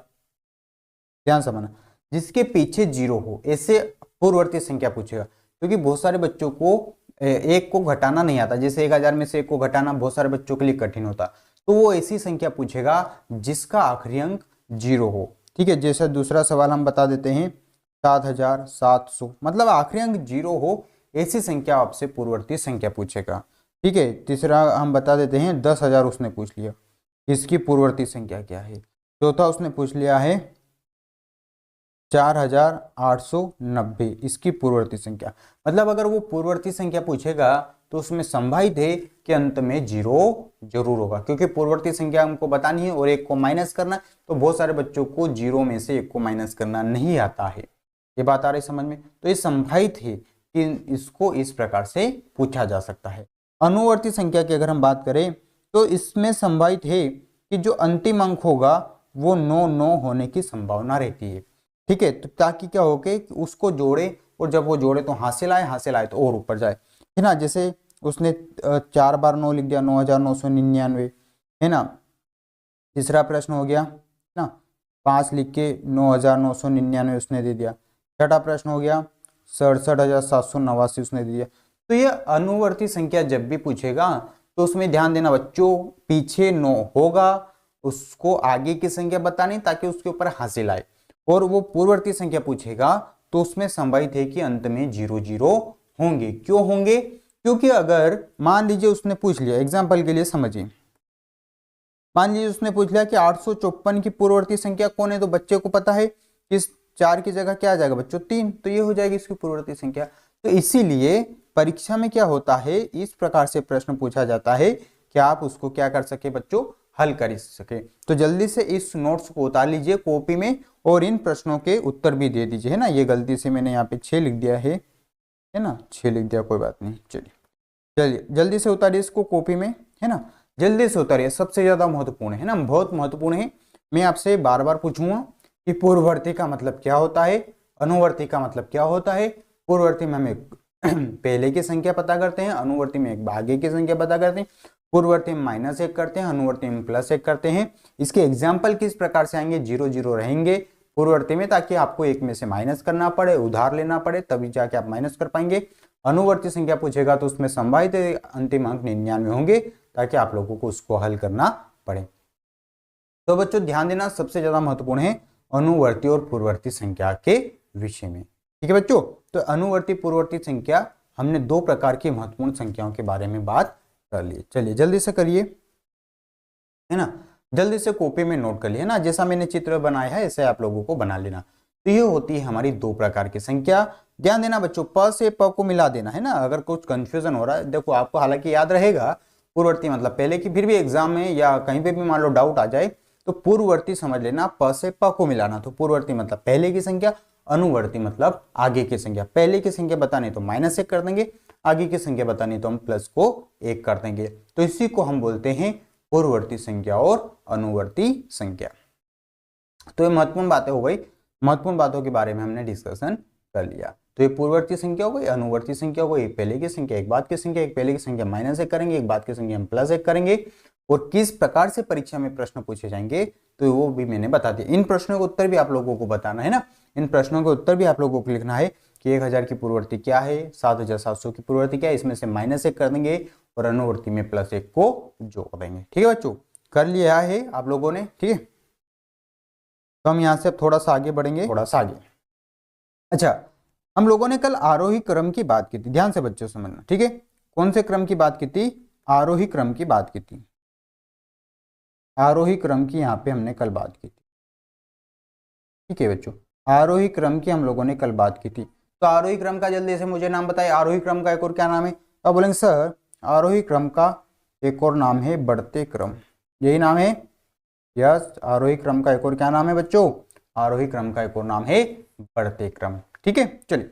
ध्यान समझना, जिसके पीछे 0 हो, ऐसे पूर्ववर्ती संख्या पूछेगा। क्योंकि बहुत सारे बच्चों को एक को घटाना नहीं आता, जैसे 1000 में से एक को घटाना बहुत सारे बच्चों के लिए कठिन होता। तो वो ऐसी संख्या पूछेगा जिसका आखिरी अंक 0 हो। ठीक है, जैसे दूसरा सवाल हम बता देते हैं 7700, मतलब आखिरी अंक 0 हो, ऐसी संख्या आपसे पूर्ववर्ती संख्या पूछेगा। ठीक है, तीसरा हम बता देते हैं 10,000 उसने पूछ लिया, इसकी पूर्ववर्ती संख्या क्या है। चौथा उसने पूछ लिया है 4890, इसकी पूर्ववर्ती संख्या। मतलब अगर वो पूर्ववर्ती संख्या पूछेगा तो उसमें संभावित है कि अंत में 0 जरूर होगा, क्योंकि पूर्ववर्ती संख्या हमको बतानी है और एक को माइनस करना है। तो बहुत सारे बच्चों को 0 में से एक को माइनस करना नहीं आता है। ये बात आ रही समझ में। तो ये संभावित है कि इसको इस प्रकार से पूछा जा सकता है। अनुवर्ती संख्या की अगर हम बात करें तो इसमें संभावित है कि जो अंतिम अंक होगा वो 9 होने की संभावना रहती है। ठीक है, तो ताकि क्या हो कि उसको जोड़े, और जब वो जोड़े तो हासिल आए तो और ऊपर जाए, है ना। जैसे उसने 4 बार 9 लिख दिया, 9999, है ना। तीसरा प्रश्न हो गया ना, 5 लिख के 9999 उसने दे दिया। छठा प्रश्न हो गया 67,789 उसने दे दिया। तो ये अनुवर्ती संख्या जब भी पूछेगा तो उसमें ध्यान देना बच्चों, पीछे 9 होगा, उसको आगे की संख्या बतानी ताकि उसके ऊपर हासिल आए। और वो पूर्ववर्ती संख्या पूछेगा तो उसमें संभावित है कि अंत में 0 होंगे। क्यों होंगे? क्योंकि अगर मान लीजिए उसने पूछ लिया, एग्जाम्पल के लिए समझिए, मान लीजिए उसने पूछ लिया कि 854 की पूर्ववर्ती संख्या कौन है, तो बच्चे को पता है कि इस 4 की जगह क्या आ जाएगा बच्चों 3, तो ये हो जाएगी इसकी पूर्ववर्ती संख्या। तो इसीलिए परीक्षा में क्या होता है, इस प्रकार से प्रश्न पूछा जाता है कि आप उसको क्या कर सके बच्चों, हल कर सके। तो जल्दी से इस नोट्स को उतार लीजिए कॉपी में और इन प्रश्नों के उत्तर भी दे दीजिए, है ना। ये गलती से मैंने यहाँ पे 6 लिख दिया है ना, 6 लिख दिया, कोई बात नहीं। चलिए जल्दी से उतारिए इसको कॉपी में, है ना। जल्दी से उतारिए, सबसे ज्यादा महत्वपूर्ण है ना, बहुत महत्वपूर्ण है। मैं आपसे बार बार पूछूंगा कि पूर्ववर्ती का मतलब क्या होता है, अनुवर्ती का मतलब क्या होता है। पूर्ववर्ती में हमें पहले की संख्या पता करते हैं, अनुवर्ती में एक आगे की संख्या पता करते हैं, पूर्ववर्ती में -1 करते हैं, अनुवर्ती में +1 करते हैं। इसके एग्जाम्पल किस प्रकार से आएंगे, 0 रहेंगे पूर्ववर्ती में, ताकि आपको एक में से माइनस करना पड़े, उधार लेना पड़े, तभी जाके आप माइनस कर पाएंगे। अनुवर्ती संख्या पूछेगा तो उसमें संभावित अंतिम अंक 99 होंगे, ताकि आप लोगों को उसको हल करना पड़े। तो बच्चों ध्यान देना, सबसे ज्यादा महत्वपूर्ण है अनुवर्ती और पूर्ववर्ती संख्या के विषय में। ठीक है बच्चों, तो अनुवर्ती पूर्ववर्ती संख्या हमने 2 प्रकार की महत्वपूर्ण संख्याओं के बारे में बात कर ली। चलिए जल्दी से करिए, है ना, जल्दी से कॉपी में नोट कर लिए, है ना। जैसा मैंने चित्र बनाया है ऐसे आप लोगों को बना लेना। तो ये होती है हमारी 2 प्रकार की संख्या। ध्यान देना बच्चों, प से प को मिला देना, है ना। अगर कुछ कंफ्यूजन हो रहा है, देखो आपको हालांकि याद रहेगा पूर्ववर्ती मतलब पहले की, फिर भी एग्जाम में या कहीं पे भी मान लो डाउट आ जाए तो पूर्ववर्ती समझ लेना, प से प को मिलाना। तो पूर्ववर्ती मतलब पहले की संख्या, अनुवर्ती मतलब आगे की संख्या। पहले की संख्या बतानी तो -1 कर देंगे, आगे की संख्या बतानी तो हम प्लस को 1 कर देंगे। तो इसी को हम बोलते हैं पूर्ववर्ती संख्या और अनुवर्ती संख्या। तो ये महत्वपूर्ण बातें हो गई, महत्वपूर्ण बातों के बारे में हमने डिस्कशन कर लिया। तो ये पूर्ववर्ती संख्या हो गई, अनुवर्ती संख्या हो गई, एक पहले की संख्या एक बाद की संख्या, एक पहले की संख्या -1 करेंगे, एक बाद की संख्या हम +1 करेंगे। और किस प्रकार से परीक्षा में प्रश्न पूछे जाएंगे तो वो भी मैंने बता दिया। इन प्रश्नों के उत्तर भी आप लोगों को बताना है ना, इन प्रश्नों के उत्तर भी आप लोगों को लिखना है कि 1000 की पूर्ववर्ती क्या है, 7700 की पूर्ववर्ती क्या है, इसमें से -1 कर देंगे और अनुवर्ती में +1 को जोड़ देंगे। ठीक है बच्चों, कर लिया है आप लोगों ने, ठीक है। तो हम यहाँ से अब थोड़ा सा आगे बढ़ेंगे, थोड़ा सा आगे। अच्छा, हम लोगों ने कल आरोही क्रम की बात की थी, ध्यान से बच्चों समझना, ठीक है। कौन से क्रम की बात की थी? आरोही क्रम की बात की थी। आरोही क्रम की यहाँ पे हमने कल बात की थी, ठीक है बच्चों। आरोही क्रम की हम लोगों ने कल बात की थी। तो आरोही क्रम का जल्दी से मुझे नाम बताइए, आरोही क्रम का एक और क्या नाम है? तो आप बोलेंगे सर आरोही क्रम का एक और नाम है बढ़ते क्रम, यही नाम है। यस, आरोही क्रम का एक और क्या नाम है बच्चों? आरोही क्रम का एक और नाम है बढ़ते क्रम, ठीक है। चलिए,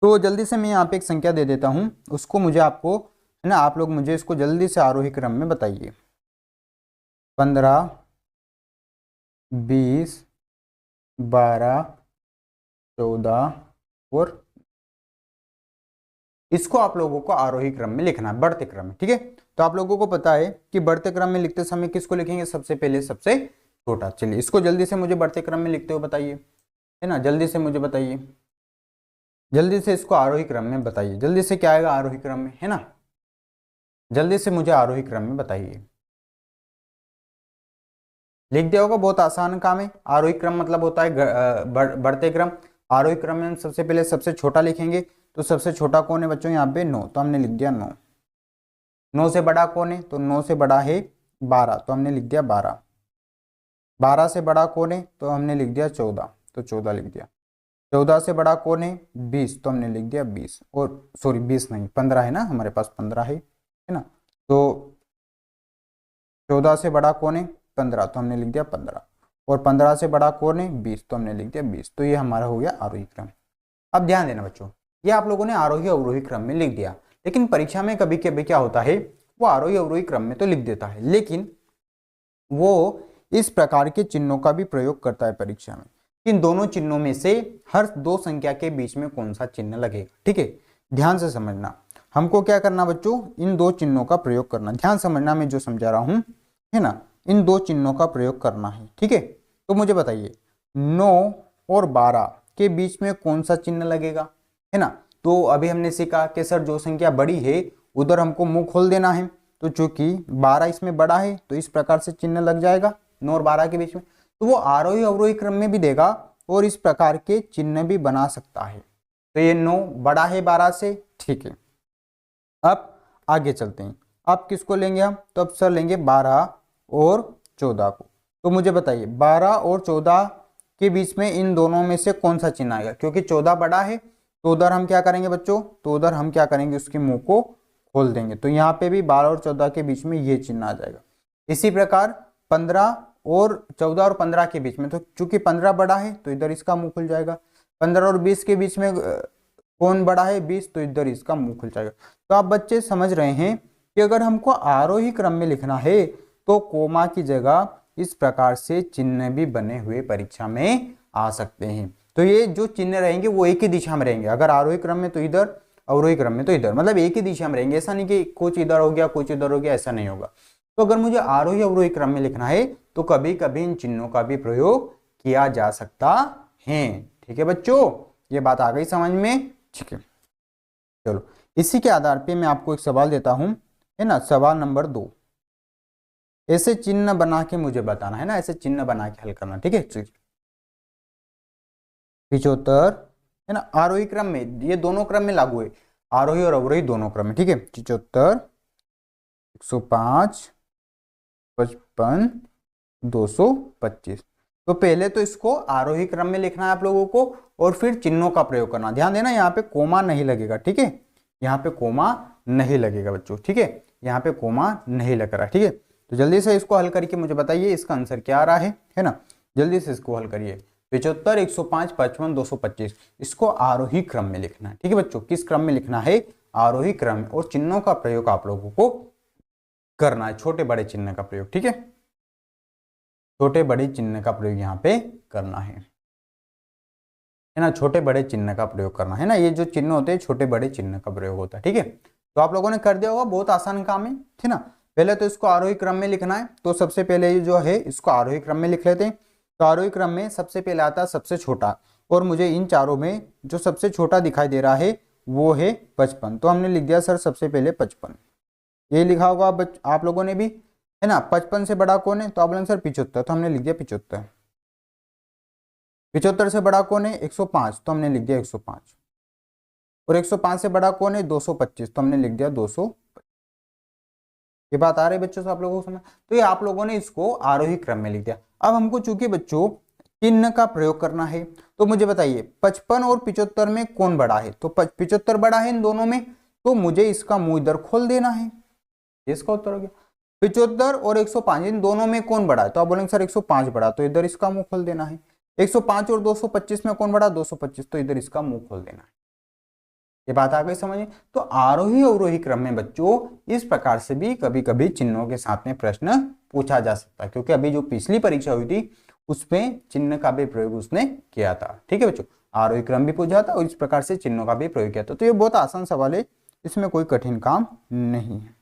तो जल्दी से मैं यहाँ पे एक संख्या दे देता हूँ, उसको मुझे आपको, है ना, आप लोग मुझे इसको जल्दी से आरोही क्रम में बताइए। 15, 20, 12, 14 और इसको आप लोगों को आरोही क्रम में लिखना है, बढ़ते क्रम में, ठीक है। तो आप लोगों को पता है कि बढ़ते क्रम में लिखते समय किसको लिखेंगे? सबसे पहले सबसे छोटा। चलिए, इसको जल्दी से मुझे बढ़ते क्रम में लिखते हुए बताइए, है ना, जल्दी से मुझे बताइए, जल्दी से इसको आरोही क्रम में बताइए। जल्दी से क्या आएगा आरोही क्रम में, है ना, जल्दी से मुझे आरोही क्रम में बताइए। लिख दिया होगा, बहुत आसान काम है। आरोही क्रम मतलब होता है बढ़ते क्रम। आरोही क्रम में हम सबसे पहले सबसे छोटा लिखेंगे, तो सबसे छोटा कौन है बच्चों? यहाँ पे 9, तो हमने लिख दिया 9। 9 से बड़ा कौन है? तो 9 से बड़ा है 12, तो हमने लिख दिया 12। 12 से बड़ा कौन है? तो हमने लिख दिया 14, तो 14 लिख दिया। 14 से बड़ा कौन है? 20, तो हमने लिख दिया 20। और सॉरी 20 नहीं, 15 है ना, हमारे पास 15 है ना। तो 14 से बड़ा कौन है? 15, तो हमने लिख दिया 15। और 15 से बड़ा कौन है? 20, तो हमने लिख दिया 20। तो ये हमारा हो गया आरोही क्रम। अब ध्यान देना बच्चों, ये आप लोगों ने आरोही अवरोही क्रम में लिख दिया, लेकिन परीक्षा में कभी कभी क्या होता है, वो आरोही अवरोही क्रम में तो लिख देता है, लेकिन वो इस प्रकार के चिन्हों का भी प्रयोग करता है परीक्षा में। इन दोनों चिन्हों में से हर दो संख्या के बीच में कौन सा चिन्ह लगेगा, ठीक है। ध्यान से समझना, हमको क्या करना बच्चों? इन दो चिन्हों का प्रयोग करना। ध्यान समझना, मैं जो समझा रहा हूं, है ना, इन दो चिन्हों का प्रयोग करना है, ठीक है। तो मुझे बताइए 9 और 12 के बीच में कौन सा चिन्ह लगेगा, है ना। तो अभी हमने सीखा कि सर जो संख्या बड़ी है उधर हमको मुंह खोल देना है, तो चूंकि 12 इसमें बड़ा है तो इस प्रकार से चिन्ह लग जाएगा 9 और 12 के बीच में। तो वो आरोही अवरोही क्रम में भी देगा और इस प्रकार के चिन्ह भी बना सकता है। तो ये 9 बड़ा है 12 से, ठीक है। अब आगे चलते हैं, अब किसको लेंगे हम? तो अब सर लेंगे 12 और 14 को। तो मुझे बताइए 12 और 14 के बीच में इन दोनों में से कौन सा चिन्ह आएगा? क्योंकि 14 बड़ा है तो उधर हम क्या करेंगे बच्चों? तो उधर हम क्या करेंगे? उसके मुंह को खोल देंगे। तो यहाँ पे भी 12 और 14 के बीच में ये चिन्ह आ जाएगा। इसी प्रकार 15 और 14 और 15 के बीच में, तो चूंकि 15 बड़ा है तो इधर इसका मुंह खुल जाएगा। 15 और 20 के बीच में कौन बड़ा है? 20, तो इधर इसका मुंह खुल जाएगा। तो आप बच्चे समझ रहे हैं कि अगर हमको आरोही क्रम में लिखना है तो कोमा की जगह इस प्रकार से चिन्ह भी बने हुए परीक्षा में आ सकते हैं। तो ये जो चिन्ह रहेंगे वो एक ही दिशा में रहेंगे। अगर आरोही क्रम में तो इधर, अवरोही क्रम में तो इधर, मतलब एक ही दिशा में रहेंगे। ऐसा नहीं कि कुछ इधर हो गया कुछ इधर हो गया, ऐसा नहीं होगा। तो अगर मुझे आरोही अवरोही क्रम में लिखना है तो कभी कभी इन चिन्हों का भी प्रयोग किया जा सकता है, ठीक है बच्चों, ये बात आ गई समझ में, ठीक है। चलो, इसी के आधार पे मैं आपको एक सवाल देता हूं, है ना, सवाल नंबर 2। ऐसे चिन्ह बना के मुझे बताना है ना, ऐसे चिन्ह बना के हल करना, ठीक है। 75, है ना, आरोही क्रम में, ये दोनों क्रम में लागू है, आरोही और अवरोही दोनों क्रम में, ठीक है। 75, 105, 55, 225। तो पहले तो इसको आरोही क्रम में लिखना है आप लोगों को और फिर चिन्हों का प्रयोग करना। ध्यान देना, यहाँ पे कोमा नहीं लगेगा, ठीक है, यहाँ पे कोमा नहीं लगेगा बच्चों, ठीक है, यहाँ पे कोमा नहीं लग रहा, ठीक है। तो जल्दी से इसको हल करके मुझे बताइए इसका आंसर क्या आ रहा है ना, जल्दी से इसको हल करिए। 75, 105, 55, 225, इसको आरोही क्रम में लिखना है, ठीक है बच्चों। किस क्रम में लिखना है? आरोही क्रम, और चिन्हों का प्रयोग आप लोगों को करना है, छोटे बड़े चिन्ह का प्रयोग, ठीक है, छोटे बड़े चिन्ह का प्रयोग यहाँ पे करना है ना, छोटे बड़े चिन्ह का प्रयोग करना है ना। ये जो चिन्ह होते हैं छोटे बड़े चिन्ह का प्रयोग होता है, ठीक है। तो आप लोगों ने कर दिया होगा, बहुत आसान काम है, ठीक ना। पहले तो इसको आरोही क्रम में लिखना है, तो सबसे पहले ये जो है इसको आरोही क्रम में लिख लेते हैं। तो आरोही क्रम में सबसे पहले आता है सबसे छोटा, और मुझे इन चारों में जो सबसे छोटा दिखाई दे रहा है वो है 55। तो हमने लिख दिया सर सबसे पहले 55, ये लिखा होगा आप लोगों ने भी, है ना। 55 से बड़ा कौन है? तो आप बोलेंगे सर 75, तो हमने लिख दिया 75। 75 से बड़ा कौन है 105, तो हमने लिख दिया 105। और 105 से बड़ा कौन है 225, तो हमने लिख दिया 200। ये बात आ रही है बच्चों से आप लोगों को समझ? तो ये आप लोगों ने इसको आरोही क्रम में लिख दिया। अब हमको चूंकि बच्चों चिन्ह का प्रयोग करना है, तो मुझे बताइए 55 और 75 में कौन बड़ा है? तो 75 बड़ा है इन दोनों में, तो मुझे इसका मुंह इधर खोल देना है। इसका उत्तर हो गया। 75 और 105 इन दोनों में कौन बड़ा है? तो आप बोलेंगे सर 105 बड़ा, तो इधर इसका मुंह खोल देना है। 105 और 225 में कौन बड़ा? 225, तो इधर इसका मुंह खोल देना है। ये बात आ गई समझ? तो आरोही अवरोही क्रम में बच्चों इस प्रकार से भी कभी कभी चिन्हों के साथ में प्रश्न पूछा जा सकता है, क्योंकि अभी जो पिछली परीक्षा हुई थी उसमें चिन्ह का भी प्रयोग उसने किया था। ठीक है बच्चों, आरोही क्रम भी पूछा था और इस प्रकार से चिन्हों का भी प्रयोग किया था। तो ये बहुत आसान सवाल है, इसमें कोई कठिन काम नहीं है।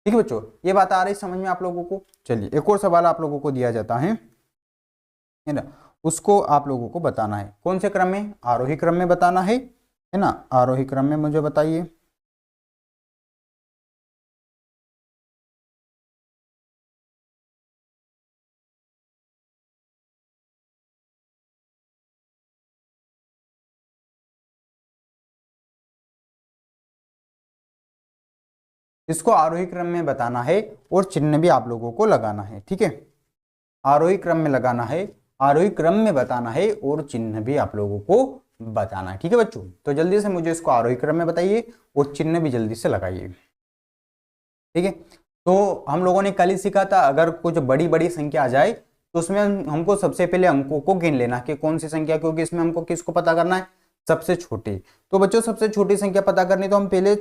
ठीक है बच्चों, ये बात आ रही समझ में आप लोगों को? चलिए एक और सवाल आप लोगों को दिया जाता है ना, उसको आप लोगों को बताना है। कौन से क्रम में? आरोही क्रम में बताना है ना। आरोही क्रम में मुझे बताइए। इसको आरोही क्रम में बताना है और चिन्ह भी आप लोगों को लगाना है। ठीक है, आरोही क्रम में लगाना है, आरोही क्रम में बताना है और चिन्ह भी आप लोगों को बताना है। ठीक है बच्चों, तो जल्दी से मुझे इसको आरोही क्रम में बताइए और चिन्ह भी जल्दी से लगाइए। ठीक है, तो हम लोगों ने कल ही सीखा था अगर कुछ बड़ी बड़ी संख्या आ जाए तो उसमें हमको सबसे पहले अंकों को गिन लेना कि कौन सी संख्या, क्योंकि इसमें हमको किसको पता करना है? सबसे छोटी। तो बच्चों सबसे छोटी संख्या पता करनी तो हम पहले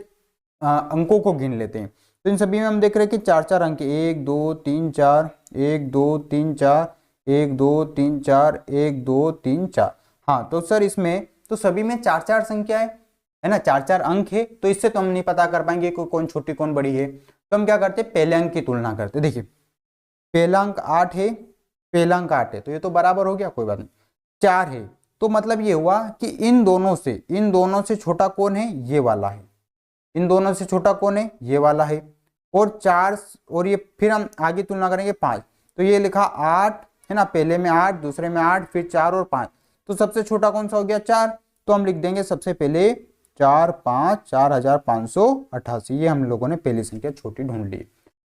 अंकों को गिन लेते हैं। तो इन सभी में हम देख रहे हैं कि 4 अंक, 1 2 3 4, 1 2 3 4, 1 2 3 4, 1 2 3 4। हाँ तो सर इसमें तो सभी में 4 संख्या है ना, 4 अंक है, तो इससे तो हम नहीं पता कर पाएंगे कि कौन छोटी कौन बड़ी है। तो हम क्या करते हैं? पहले अंक की तुलना करते। देखिए पहला अंक 8 है, पहला अंक 8 है, तो ये तो बराबर हो गया, कोई बात नहीं। 4 है, तो मतलब ये हुआ कि इन दोनों से छोटा कौन है? ये वाला है। इन दोनों से छोटा कौन है? ये वाला है। और 4 और ये फिर हम आगे तुलना करेंगे 5, तो ये लिखा 8 है ना, पहले में 8, दूसरे में 8, फिर 4 और 5, तो सबसे छोटा कौन सा हो गया? 4। तो हम लिख देंगे सबसे पहले 4 5 4588। ये हम लोगों ने पहली संख्या छोटी ढूंढ ली।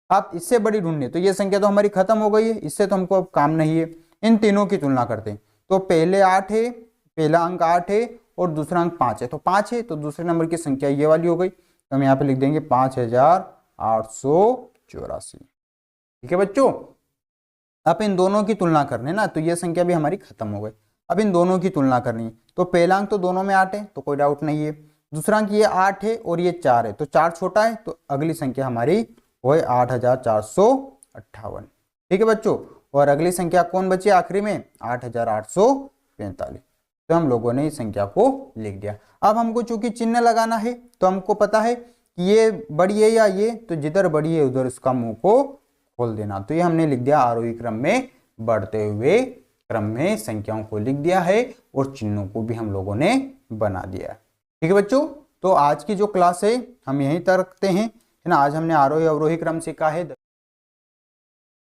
आप इससे बड़ी ढूंढनी, तो ये संख्या तो हमारी खत्म हो गई है, इससे तो हमको अब काम नहीं है। इन तीनों की तुलना करते हैं, तो पहले 8 है, पहला अंक 8 है और दूसरा अंक 5 है, तो 5 है, तो दूसरे नंबर की संख्या ये वाली हो गई। तो हम यहाँ पे लिख देंगे 5884। ठीक है बच्चों, अब इन दोनों की तुलना करने ना, तो ये संख्या भी हमारी खत्म हो गई। अब इन दोनों की तुलना करनी, तो पहला अंक तो दोनों में 8 है, तो कोई डाउट नहीं है। दूसरा अंक ये 8 है और ये 4 है, तो 4 छोटा है, तो अगली संख्या हमारी वो है 8458। ठीक है बच्चों, और अगली संख्या कौन बची आखिरी में? 8845। तो हम लोगों ने इस संख्या को लिख दिया। अब हमको चूंकि चिन्ह लगाना है, तो हमको पता है कि ये बड़ी है या ये, तो जिधर बड़ी है उधर उसका मुंह को खोल देना। तो ये हमने लिख दिया आरोही क्रम में बढ़ते हुए क्रम में संख्याओं को लिख दिया है और चिन्हों को भी हम लोगों ने बना दिया। ठीक है बच्चों, तो आज की जो क्लास है हम यहीं तक रखते हैं, है ना। आज हमने आरोही अवरोही क्रम सीखा है।